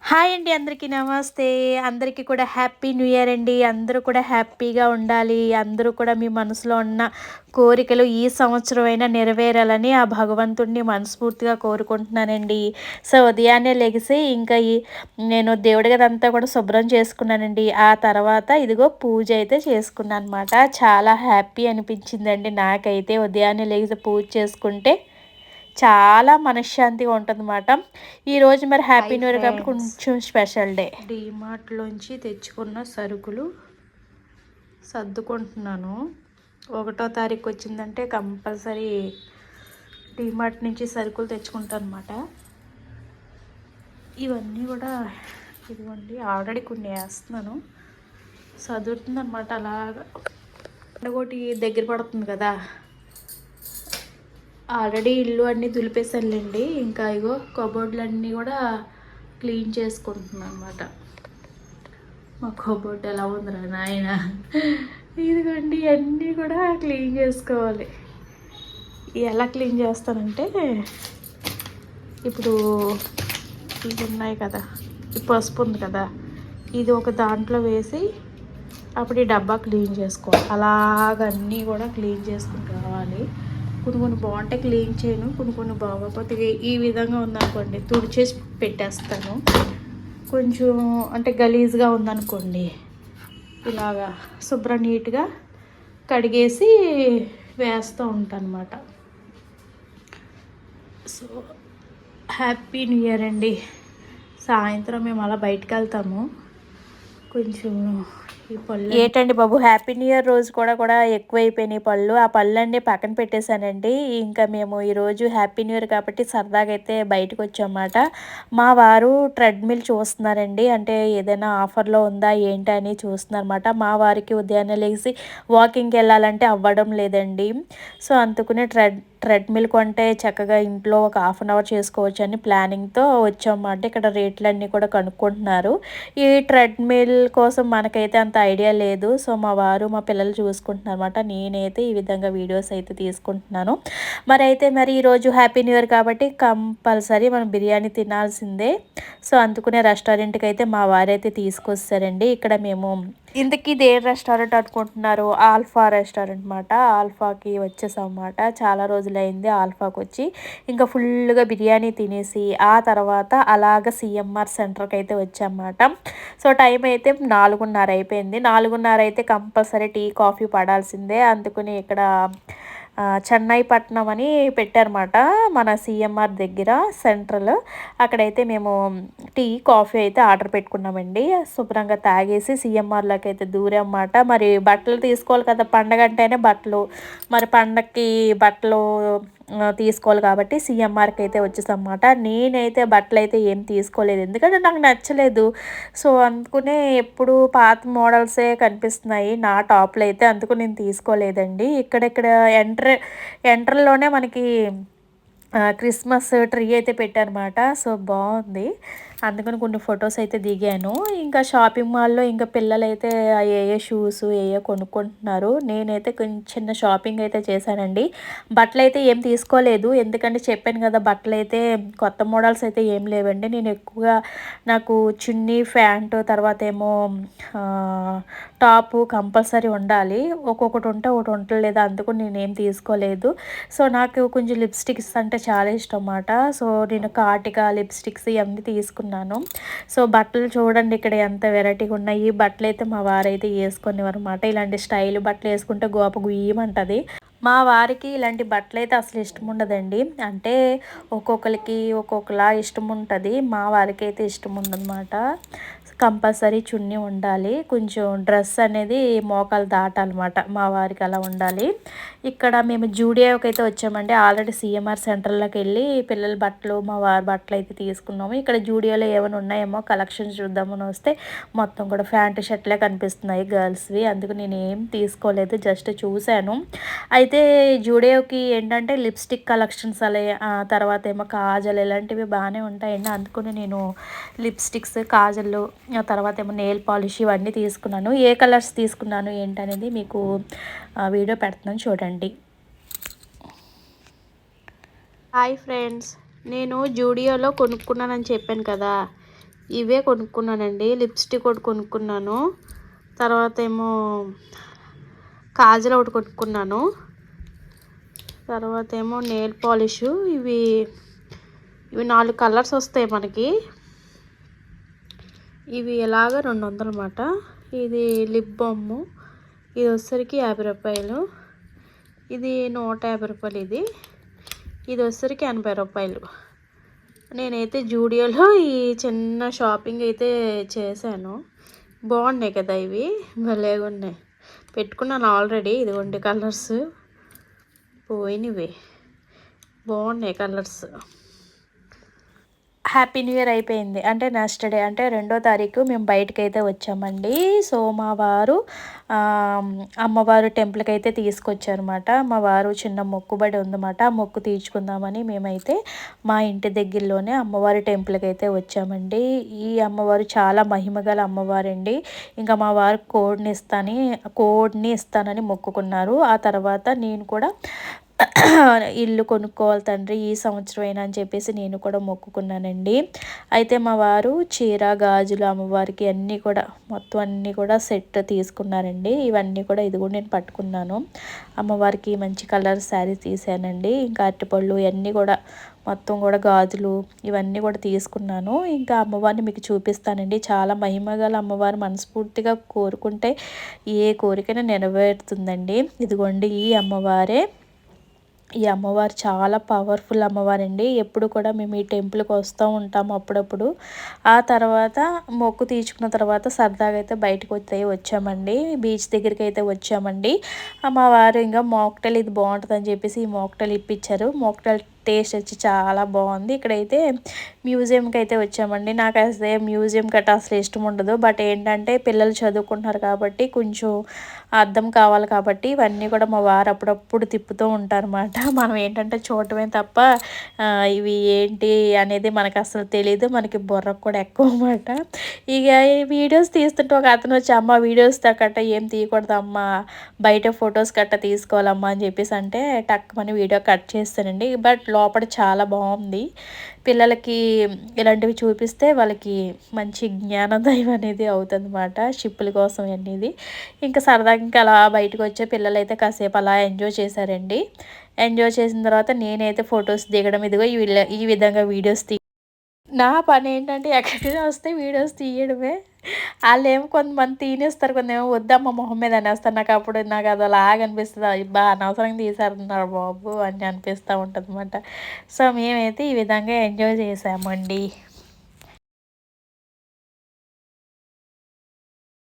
Hi అండి, అందరికీ నమస్తే. అందరికీ కూడా హ్యాపీ న్యూ ఇయర్ అండి. అందరూ కూడా హ్యాపీగా ఉండాలి. అందరూ కూడా మీ మనసులో ఉన్న కోరికలు ఈ సంవత్సరం అయినా నెరవేరాలని ఆ భగవంతుడిని మనస్ఫూర్తిగా కోరుకుంటున్నానండి. సో ఉదయాన్నే లెగిసి ఇంకా నేను దేవుడి గదంతా కూడా శుభ్రం చేసుకున్నానండి. ఆ తర్వాత ఇదిగో పూజ అయితే చేసుకున్నాను అనమాట. చాలా హ్యాపీ అనిపించిందండి నాకైతే ఉదయాన్నే లెగిసి పూజ చేసుకుంటే చాలా మనశ్శాంతిగా ఉంటుందన్నమాట. ఈరోజు మరి హ్యాపీ న్యూ ఇయర్ కాబట్టి కొంచెం స్పెషల్ డే. డీమార్ట్లోంచి తెచ్చుకున్న సరుకులు సర్దుకుంటున్నాను. 1వ తారీఖు వచ్చిందంటే కంపల్సరీ డీమార్ట్ నుంచి సరుకులు తెచ్చుకుంటాను అనమాట. ఇవన్నీ కూడా ఇదిగోండి, ఆల్రెడీ కొన్ని వేస్తున్నాను, సదురుతుంది అనమాట. అలాగా ఒకటి దగ్గర పడుతుంది కదా. ఆల్రెడీ ఇల్లు అన్నీ దులిపేసానులేండి. ఇంకా ఇగో కబోర్డ్లు అన్నీ కూడా క్లీన్ చేసుకుంటున్నాను అనమాట. మా కబోర్డ్ ఎలా ఉందిరా నాయన. ఇదిగోండి అన్నీ కూడా క్లీన్ చేసుకోవాలి. ఎలా క్లీన్ చేస్తానంటే, ఇప్పుడు ఇవి ఉన్నాయి కదా, ఈ పసుపు ఉంది కదా, ఇది ఒక దాంట్లో వేసి అప్పుడు ఈ డబ్బా క్లీన్ చేసుకోవాలి. అలాగన్నీ కూడా క్లీన్ చేసుకుని రావాలి. కొన్ని బాగుంటాయి క్లీన్ చేయను, కొన్ని బాగోకపోతే ఈ విధంగా ఉందనుకోండి తుడిచేసి పెట్టేస్తాను. కొంచెం అంటే గలీజ్గా ఉందనుకోండి ఇలాగా శుభ్రం నీట్గా కడిగేసి వేస్తూ ఉంటాను అన్నమాట. సో హ్యాపీ న్యూ ఇయర్ అండి. సాయంత్రం మేము అలా బయటకు వెళ్తాము. కొంచెం ఈ పళ్ళు ఏంటండి బాబు, హ్యాపీ న్యూ ఇయర్ రోజు కూడా ఎక్కువైపోయినాయి పళ్ళు. ఆ పళ్ళు అన్నీ పక్కన పెట్టేశానండి. ఇంకా మేము ఈరోజు హ్యాపీ న్యూ ఇయర్ కాబట్టి సరదాగా అయితే బయటకు వచ్చామన్నమాట. మా వారు ట్రెడ్మిల్ చూస్తున్నారండి, అంటే ఏదైనా ఆఫర్లో ఉందా ఏంటి అని చూస్తున్నారన్నమాట. మా వారికి ఉదయాన్నే లేచి వాకింగ్కి వెళ్ళాలంటే అవ్వడం లేదండి. సో అందుకునే ట్రెడ్మిల్ కొంటే చక్కగా ఇంట్లో ఒక హాఫ్ అన్ అవర్ చేసుకోవచ్చు అని ప్లానింగ్తో వచ్చామన్నమాట. ఇక్కడ రేట్లన్నీ కూడా కనుక్కుంటున్నారు. ఈ ట్రెడ్మిల్ కోసం మనకైతే అంత ఐడియా లేదు. సో మా వారు మా పిల్లలు చూసుకుంటున్నారు అనమాట. నేనైతే ఈ విధంగా వీడియోస్ అయితే తీసుకుంటున్నాను. మరి ఈరోజు హ్యాపీ న్యూ ఇయర్ కాబట్టి కంపల్సరీ మనం బిర్యానీ తినాల్సిందే. సో అందుకునే రెస్టారెంట్కి అయితే మా వారైతే తీసుకొస్తారండి. ఇక్కడ మేము ఇంతకీ ఇదే రెస్టారెంట్ అనుకుంటున్నారు, ఆల్ఫా రెస్టారెంట్ అనమాట. ఆల్ఫాకి వచ్చేసాం అన్నమాట. చాలా రోజులైంది ఆల్ఫాకి వచ్చి. ఇంకా ఫుల్గా బిర్యానీ తినేసి ఆ తర్వాత అలాగ సిఎంఆర్ సెంటర్కి అయితే వచ్చామన్నమాట. సో టైం అయితే 4:30 అయిపోయింది. 4:30 అయితే కంపల్సరీ టీ కాఫీ పడాల్సిందే. అందుకని ఇక్కడ చెన్నై పట్నం అని పెట్టారన్నమాట మన సిఎంఆర్ దగ్గర సెంట్రల్. అక్కడైతే మేము టీ కాఫీ అయితే ఆర్డర్ పెట్టుకున్నామండి. శుభ్రంగా తాగేసి సిఎంఆర్లోకి అయితే దూరమాట. మరి బట్టలు తీసుకోవాలి కదా, పండగ అంటేనే బట్టలు. మరి పండగకి బట్టలు తీసుకోవాలి కాబట్టి సిఎంఆర్కి అయితే వచ్చేసన్నమాట. నేనైతే బట్టలు అయితే ఏం తీసుకోలేదు, ఎందుకంటే నాకు నచ్చలేదు. సో అందుకునే ఎప్పుడు పాత మోడల్సే కనిపిస్తున్నాయి నా టాప్లో అయితే, అందుకు నేను తీసుకోలేదండి. ఇక్కడెక్కడ ఎంట్రల్లోనే మనకి క్రిస్మస్ ట్రీ అయితే పెట్టారన్నమాట. సో బాగుంది, అందుకని కొన్ని ఫొటోస్ అయితే దిగాను. ఇంకా షాపింగ్ మాల్లో ఇంకా పిల్లలైతే ఏ షూస్ ఏ కొనుక్కుంటున్నారు. నేనైతే కొంచెం చిన్న షాపింగ్ అయితే చేశానండి. బట్టలు అయితే ఏం తీసుకోలేదు, ఎందుకంటే చెప్పాను కదా బట్టలు అయితే కొత్త మోడల్స్ అయితే ఏం లేవండి. నేను ఎక్కువగా నాకు చున్నీ ప్యాంటు తర్వాత ఏమో టాపు కంపల్సరీ ఉండాలి. ఒక్కొక్కటి ఉంటే ఒకటి ఉండలేదు, అందుకు నేనేం తీసుకోలేదు. సో నాకు కొంచెం లిప్స్టిక్స్ అంటే చాలా ఇష్టం అన్నమాట. సో నేను కాటిక లిప్స్టిక్స్ ఇవన్నీ తీసుకున్నాను. సో బట్టలు చూడండి ఇక్కడ ఎంత వెరైటీగా ఉన్నాయి. ఈ బట్టలు అయితే మా వారైతే వేసుకునేవారు అన్నమాట. ఇలాంటి స్టైల్ బట్టలు వేసుకుంటే గోప గుయ్యమంటుంది. మా వారికి ఇలాంటి బట్టలు అయితే అసలు ఇష్టం ఉండదండి. అంటే ఒక్కొక్కరికి ఒక్కొక్కలా ఇష్టం ఉంటుంది. మా వారికి అయితే ఇష్టం ఉండదన్నమాట. కంపల్సరీ చున్నీ ఉండాలి, కొంచెం డ్రెస్ అనేది మోకాలు దాటాలన్నమాట. మా వారికి అలా ఉండాలి. ఇక్కడ మేము జూడియోకి అయితే వచ్చామండి. ఆల్రెడీ సిఎంఆర్ సెంటర్లోకి వెళ్ళి పిల్లల బట్టలు మా వారి బట్టలు అయితే తీసుకున్నాము. ఇక్కడ జూడియోలో ఏమైనా ఉన్నాయేమో కలెక్షన్స్ చూద్దామని వస్తే మొత్తం కూడా ప్యాంటు షర్ట్లే కనిపిస్తున్నాయి గర్ల్స్వి. అందుకు నేను ఏం తీసుకోలేదు, జస్ట్ చూశాను. అయితే జూడియోకి ఏంటంటే లిప్స్టిక్ కలెక్షన్స్ అలా తర్వాత ఏమో కాజల్ ఇలాంటివి బాగానే ఉంటాయండి. అందుకని నేను లిప్స్టిక్స్ కాజల్ తర్వాత ఏమో నెయిల్ పాలిష్ ఇవన్నీ తీసుకున్నాను. ఏ కలర్స్ తీసుకున్నాను ఏంటనేది మీకు వీడియో పెడుతున్నాను చూడండి. హాయ్ ఫ్రెండ్స్, నేను జూడియోలో కొనుక్కున్నానని చెప్పాను కదా. ఇవే కొనుక్కున్నానండి. లిప్స్టిక్ ఒకటి కొనుక్కున్నాను, తర్వాత ఏమో కాజల్ ఒకటి కొనుక్కున్నాను, తర్వాత ఏమో నెయిల్ పాలిష్. ఇవి 4 కలర్స్ వస్తాయి మనకి. ఇవి ఎలాగ 200 అన్నమాట. ఇది లిప్ బామ్, ఇది వచ్చేసరికి 50 రూపాయలు, ఇది 150 రూపాయలు, ఇది వచ్చేసరికి 80 రూపాయలు. నేనైతే జూడియోలో ఈ చిన్న షాపింగ్ అయితే చేశాను. బాగున్నాయి కదా, ఇవి భలేగా ఉన్నాయి. పెట్టుకున్నాను ఆల్రెడీ. ఇదిగోండి కలర్స్ పోయినవి, బాగున్నాయి కలర్స్. హ్యాపీ న్యూ ఇయర్ అయిపోయింది అంటే నెక్స్ట్ డే అంటే 2వ తారీఖు మేము బయటకు అయితే వచ్చామండి. సో మా వారు అమ్మవారు టెంపుల్కి అయితే తీసుకొచ్చారన్నమాట. మా వారు చిన్న మొక్కుబడి ఉందన్నమాట, ఆ మొక్కు తీర్చుకుందామని మేమైతే మా ఇంటి దగ్గరలోనే అమ్మవారి టెంపుల్కి అయితే వచ్చామండి. ఈ అమ్మవారు చాలా మహిమగల అమ్మవారండి. ఇంకా మా వారు కోడిని ఇస్తానని మొక్కుకున్నారు. ఆ తర్వాత నేను కూడా ఇల్లు కొనుక్కోవాలి తండ్రి ఈ సంవత్సరం అయినా అని చెప్పేసి నేను కూడా మొక్కుకున్నానండి. అయితే మా వారు చీర గాజులు అమ్మవారికి అన్నీ కూడా మొత్తం అన్నీ కూడా సెట్ తీసుకున్నారండి. ఇవన్నీ కూడా ఇదిగో నేను పట్టుకున్నాను. అమ్మవారికి మంచి కలర్ శారీ తీసానండి. ఇంకా అరటిపళ్ళు ఇవన్నీ కూడా మొత్తం కూడా గాజులు ఇవన్నీ కూడా తీసుకున్నాను. ఇంకా అమ్మవారిని మీకు చూపిస్తానండి. చాలా మహిమగల అమ్మవారు, మనస్ఫూర్తిగా కోరుకుంటే ఏ కోరికైనా నెరవేరుతుందండి. ఇదిగోండి ఈ అమ్మవారే. ఈ అమ్మవారు చాలా పవర్ఫుల్ అమ్మవారండి. ఎప్పుడు కూడా మేము ఈ టెంపుల్కి వస్తూ ఉంటాము అప్పుడప్పుడు. ఆ తర్వాత మొక్కు తీర్చుకున్న తర్వాత సరదాగా అయితే బయటకు వచ్చామండి. బీచ్ దగ్గరికి అయితే వచ్చామండి. అమ్మవారు ఇంకా మాక్టైల్ ఇది బాగుంటుందని చెప్పేసి ఈ మాక్టైల్ ఇప్పించారు. మాక్టైల్ టేస్ట్ వచ్చి చాలా బాగుంది. ఇక్కడైతే మ్యూజియంకి అయితే వచ్చామండి. నాకు అసలు మ్యూజియం గట్రా అసలు ఇష్టం ఉండదు. బట్ ఏంటంటే పిల్లలు చదువుకుంటున్నారు కాబట్టి కొంచెం అర్థం కావాలి కాబట్టి ఇవన్నీ కూడా మా వారు అప్పుడప్పుడు తిప్పుతూ ఉంటారన్నమాట. మనం ఏంటంటే చూడటమే తప్ప ఇవి ఏంటి అనేది మనకు అసలు తెలియదు. మనకి బుర్రకు కూడా ఎక్కువ అన్నమాట. ఇక ఈ వీడియోస్ తీస్తుంటే ఒక అతను వచ్చి అమ్మ వీడియోస్ గట్ట ఏం తీయకూడదమ్మా, బయట ఫొటోస్ గట్ట తీసుకోవాలమ్మా అని చెప్పేసి అంటే టక్కుమని వీడియో కట్ చేస్తానండి. బట్ లోపల చాలా బాగుంది. పిల్లలకి ఇలాంటివి చూపిస్తే వాళ్ళకి మంచి జ్ఞానోదయం అనేది అవుతుందన్నమాట. షిప్పుల కోసం అనేది ఇంకా సరదాగా ఇంకా అలా బయటకు వచ్చే పిల్లలు అయితే కాసేపు అలా ఎంజాయ్ చేశారండి. ఎంజాయ్ చేసిన తర్వాత నేనైతే ఫొటోస్ దిగడం ఇదిగో ఈ విధంగా వీడియోస్ నా పని ఏంటంటే ఎక్కడికైనా వస్తే వీడియోస్ తీయడమే. వాళ్ళేమో కొంతమంది తీనేస్తారు, కొంతేమో వద్దమ్మ మొహం మీద అనేస్తారు. నాకు అది అలాగ అనిపిస్తుంది. అబ్బా అనవసరంగా తీసేస్తున్నారు బాబు అని అనిపిస్తూ ఉంటుంది అన్నమాట. సో మేమైతే ఈ విధంగా ఎంజాయ్ చేసామండి.